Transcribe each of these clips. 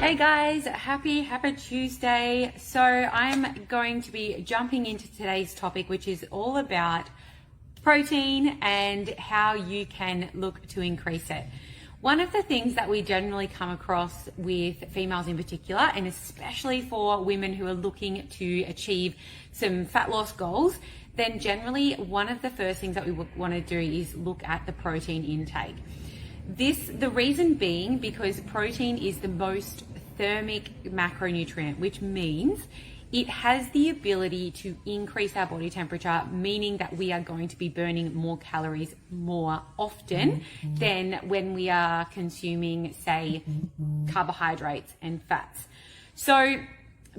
Hey guys, happy Tuesday. So I'm going to be jumping into today's topic, which is all about protein and how you can look to increase it. One of the things that we generally come across with females in particular, and especially for women who are looking to achieve some fat loss goals, then generally one of the first things that we want to do is look at the protein intake. The reason being because protein is the most thermic macronutrient, which means it has the ability to increase our body temperature, meaning that we are going to be burning more calories more often than when we are consuming, say, carbohydrates and fats. So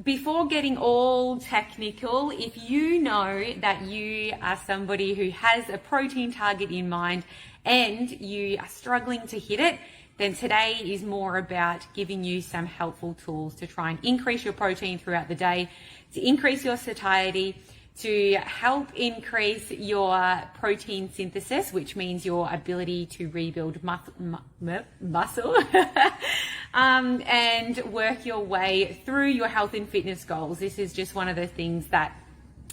before getting all technical, if you know that you are somebody who has a protein target in mind and you are struggling to hit it, then today is more about giving you some helpful tools to try and increase your protein throughout the day, to increase your satiety, to help increase your protein synthesis, which means your ability to rebuild muscle and work your way through your health and fitness goals. This is just one of the things that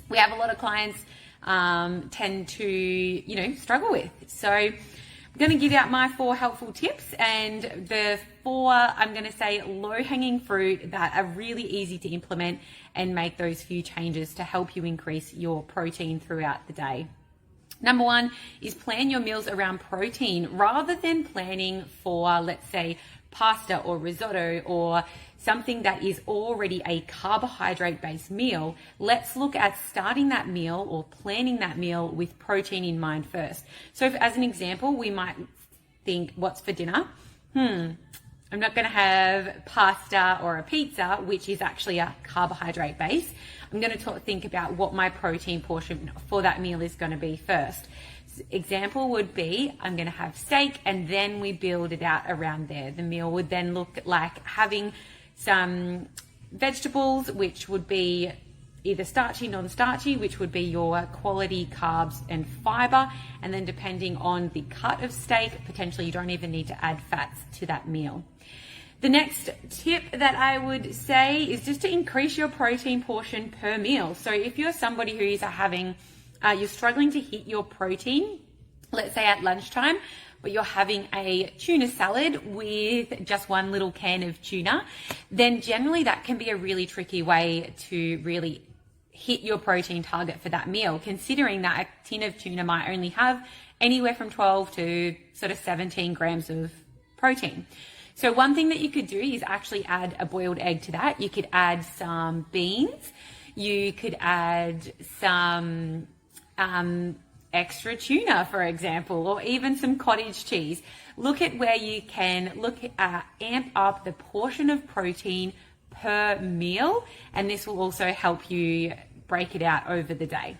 we have a lot of clients tend to, struggle with. So I'm going to give out my 4 helpful tips, and the 4, I'm going to say, low-hanging fruit that are really easy to implement and make those few changes to help you increase your protein throughout the day. Number 1 is plan your meals around protein rather than planning for, let's say, pasta or risotto or something that is already a carbohydrate-based meal. Let's look at starting that meal or planning that meal with protein in mind first. So as an example, we might think, what's for dinner? I'm not going to have pasta or a pizza, which is actually a carbohydrate base. I'm going to think about what my protein portion for that meal is going to be first. Example would be, I'm going to have steak, and then we build it out around there. The meal would then look like having some vegetables, which would be either starchy, non-starchy, which would be your quality carbs and fiber. And then depending on the cut of steak, potentially you don't even need to add fats to that meal. The next tip that I would say is just to increase your protein portion per meal. So if you're somebody who is you're struggling to hit your protein, let's say at lunchtime, but you're having a tuna salad with just one little can of tuna, then generally that can be a really tricky way to really hit your protein target for that meal, considering that a tin of tuna might only have anywhere from 12 to sort of 17 grams of protein. So one thing that you could do is actually add a boiled egg to that. You could add some beans. You could add some extra tuna, for example, or even some cottage cheese. Look at where you can amp up the portion of protein per meal, and this will also help you break it out over the day.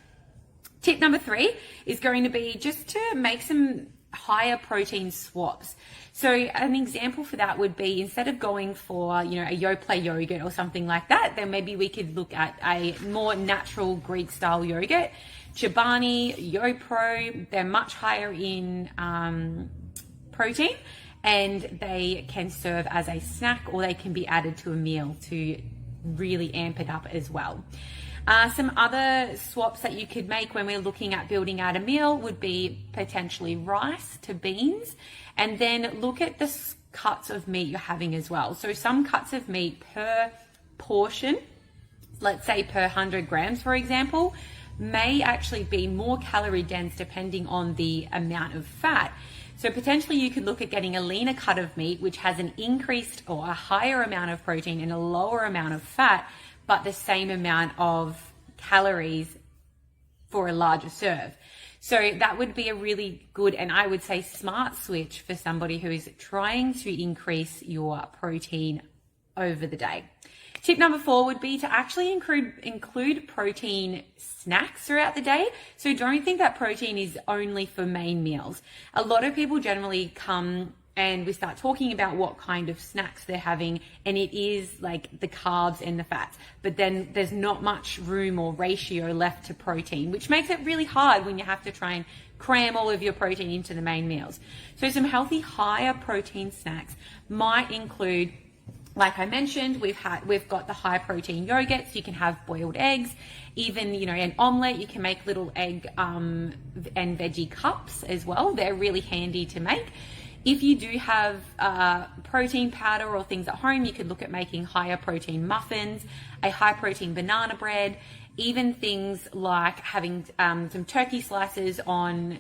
Tip number 3 is going to be just to make some higher protein swaps. So an example for that would be, instead of going for, a Yoplait yogurt or something like that, then maybe we could look at a more natural Greek style yogurt. Chobani, YoPro, they're much higher in protein, and they can serve as a snack, or they can be added to a meal to really amp it up as well. Some other swaps that you could make when we're looking at building out a meal would be potentially rice to beans, and then look at the cuts of meat you're having as well. So some cuts of meat per portion, let's say per 100 grams, for example, may actually be more calorie dense depending on the amount of fat. So potentially you could look at getting a leaner cut of meat, which has an increased or a higher amount of protein and a lower amount of fat, but the same amount of calories for a larger serve. So that would be a really good, and I would say smart switch for somebody who is trying to increase your protein over the day. Tip number 4 would be to actually include protein snacks throughout the day. So don't think that protein is only for main meals. A lot of people generally come and we start talking about what kind of snacks they're having, and it is like the carbs and the fats, but then there's not much room or ratio left to protein, which makes it really hard when you have to try and cram all of your protein into the main meals. So some healthy higher protein snacks might include Like I mentioned, we've got the high protein yogurts. You can have boiled eggs, even, you know, an omelette. You can make little egg and veggie cups as well. They're really handy to make. If you do have protein powder or things at home, you could look at making higher protein muffins, a high protein banana bread, even things like having some turkey slices on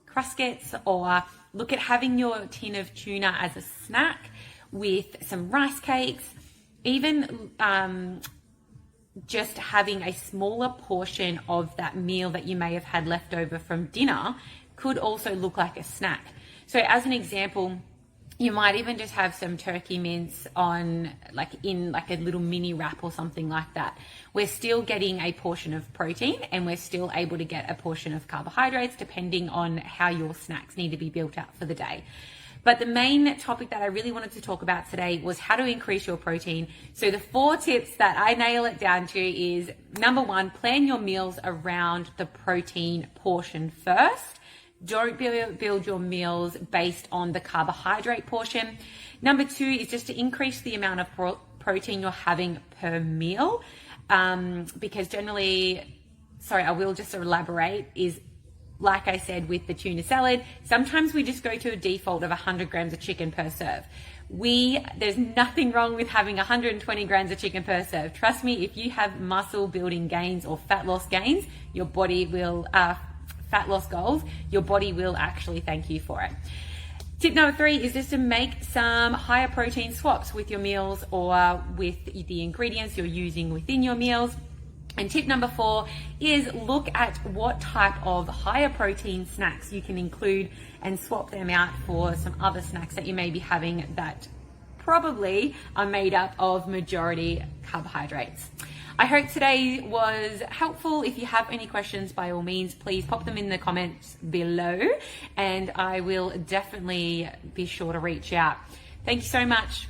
Cruskets, or look at having your tin of tuna as a snack with some rice cakes. Even just having a smaller portion of that meal that you may have had left over from dinner could also look like a snack. So as an example, you might even just have some turkey mince on, like in like a little mini wrap or something like that. We're still getting a portion of protein and we're still able to get a portion of carbohydrates depending on how your snacks need to be built out for the day. But the main topic that I really wanted to talk about today was how to increase your protein. So the 4 tips that I nail it down to is, number 1, plan your meals around the protein portion first. Don't build your meals based on the carbohydrate portion. Number 2 is just to increase the amount of protein you're having per meal. Because generally, I will just elaborate, is like I said with the tuna salad, sometimes we just go to a default of 100 grams of chicken per serve. There's nothing wrong with having 120 grams of chicken per serve. Trust me, if you have muscle building gains or fat loss gains, your body will, fat loss goals, your body will actually thank you for it. Tip number 3 is just to make some higher protein swaps with your meals or with the ingredients you're using within your meals. And tip number 4 is look at what type of higher protein snacks you can include and swap them out for some other snacks that you may be having that probably are made up of majority carbohydrates. I hope today was helpful. If you have any questions, by all means, please pop them in the comments below and I will definitely be sure to reach out. Thank you so much.